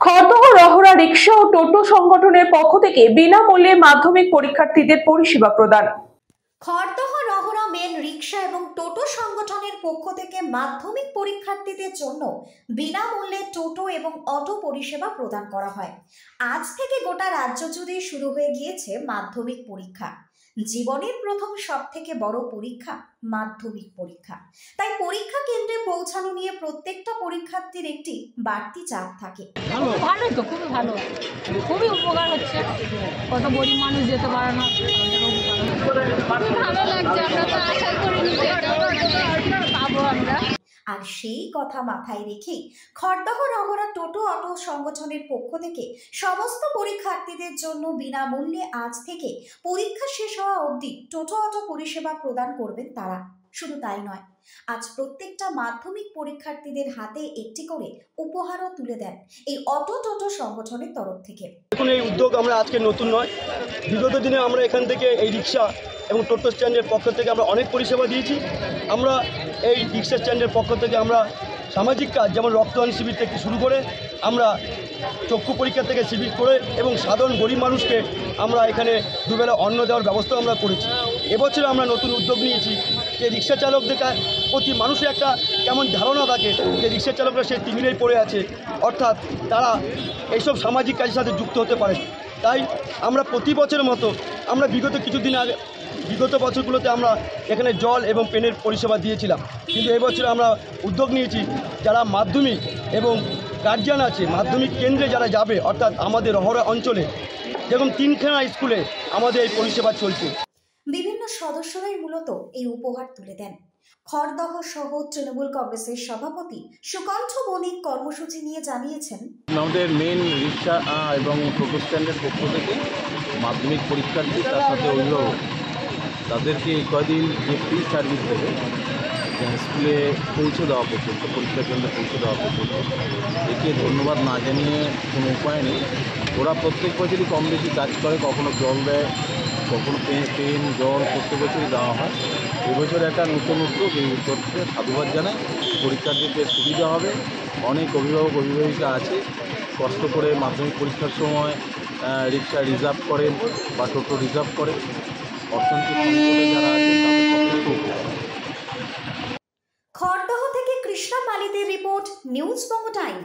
খড়দহ রহরা রিক্সা ও টোটো সংগঠনের পক্ষ থেকে বিনামূল্যে মাধ্যমিক পরীক্ষার্থীদের পরিষেবা প্রদান। খড়দহ রহরা মেন রিক্সা এবং টোটো সংগঠনের পক্ষ থেকে মাধ্যমিক পরীক্ষার্থীদের জন্য বিনামূল্যে টোটো এবং অটো পরিষেবা প্রদান করা হয়। আজ থেকে গোটা রাজ্য জুড়ে শুরু হয়ে গিয়েছে মাধ্যমিক পরীক্ষা। জীবনের প্রথম সবথেকে বড় পরীক্ষা মাধ্যমিক পরীক্ষা। তাই পরীক্ষা কেন্দ্রে পৌঁছানো নিয়ে প্রত্যেকটা পরীক্ষার্থীর একটি বাড়তি চাপ থাকে। ভালোই তো, খুবই ভালো, খুবই উপকার হচ্ছে। কত গরিব মানুষ যেতে পারে না, ভালো লাগছে। আমরা তো আশা করিনি পাবো আমরা। আর সেই কথা মাথায় রেখেই খড়দহ রহরা টোটো অটো সংগঠনের পক্ষ থেকে সমস্ত পরীক্ষার্থীদের জন্য বিনামূল্যে আজ থেকে পরীক্ষা শেষ হওয়া অবধি টোটো অটো পরিষেবা প্রদান করবেন তারা। শুধু তাই নয়, আজ প্রত্যেকটা মাধ্যমিক পরীক্ষার্থীদের হাতে একটি করে উপহারও তুলে দেন এই অটো টোটো সংগঠনের তরফ থেকে। দেখুন, এই উদ্যোগ আমরা আজকে নতুন নয়, বিগত দিনে আমরা এখান থেকে এই রিক্সা এবং টোটো স্ট্যান্ডের পক্ষ থেকে আমরা অনেক পরিষেবা দিয়েছি। আমরা এই রিক্সা স্ট্যান্ডের পক্ষ থেকে আমরা সামাজিক কাজ যেমন রক্তদান শিবির থেকে শুরু করে আমরা চক্ষু পরীক্ষা থেকে শিবির করে এবং সাধারণ গরিব মানুষকে আমরা এখানে দুবেলা অন্ন দেওয়ার ব্যবস্থা আমরা করেছি। এবছর আমরা নতুন উদ্যোগ নিয়েছি যে রিক্সা চালকদের প্রতি মানুষের একটা কেমন ধারণা থাকে যে রিক্সা চালকরা সেই তিমিরেই পড়ে আছে, অর্থাৎ তারা এইসব সামাজিক কাজের সাথে যুক্ত হতে পারে। তাই আমরা প্রতি বছরের মতো আমরা বিগত বছরগুলোতে আমরা এখানে জল এবং পেনের পরিষেবা দিয়েছিলাম, কিন্তু এবছর আমরা উদ্যোগ নিয়েছি যারা মাধ্যমিক এবং গার্জিয়ান আছে, মাধ্যমিক কেন্দ্রে যারা যাবে, অর্থাৎ আমাদের রহরা অঞ্চলে যেরকম 3খানা স্কুলে আমাদের এই পরিষেবা চলছে। বিভিন্ন সদস্যরাই মূলত এই উপহার তুলে দেন। খড়দহ শহর তৃণমূল কংগ্রেসের সভাপতি সুকণ্ঠ বণিক কর্মসূচি নিয়ে জানিয়েছেন, আমাদের মেন রিক্সা এবং টোটো স্ট্যান্ডের পক্ষ থেকে মাধ্যমিক পরীক্ষার্থী তার সাথে অভিভাবক তাদেরকে এই কদিন যে ফ্রি সার্ভিস দেবে স্কুলে পৌঁছে দেওয়া পর্যন্ত, পরীক্ষা কেন্দ্রে পৌঁছে দেওয়া পর্যন্ত, একে ধন্যবাদ না জানিয়ে কোনো উপায় নেই। ওরা প্রত্যেক বছরই কম বেশি কাজ করে, কখনো জল দেয়, কখনো পেন জল প্রত্যেক বছরই দেওয়া হয়। এবছর একটা নতুন উদ্যোগ, এই উদ্যোগকে সাধুবাদ জানায়। পরীক্ষার্থীদের সুবিধা হবে। অনেক অভিভাবক অভিভাবিকা আছে কষ্ট করে মাধ্যমিক পরীক্ষার সময় রিক্সা রিজার্ভ করেন বা টোটো রিজার্ভ করেন। অর্থনৈতিক সংকটে যারা আছে তাদের পক্ষে খুব উপকার। খড়দহ থেকে কৃষ্ণা পালিতের রিপোর্ট, নিউজ বঙ্গ টাইম।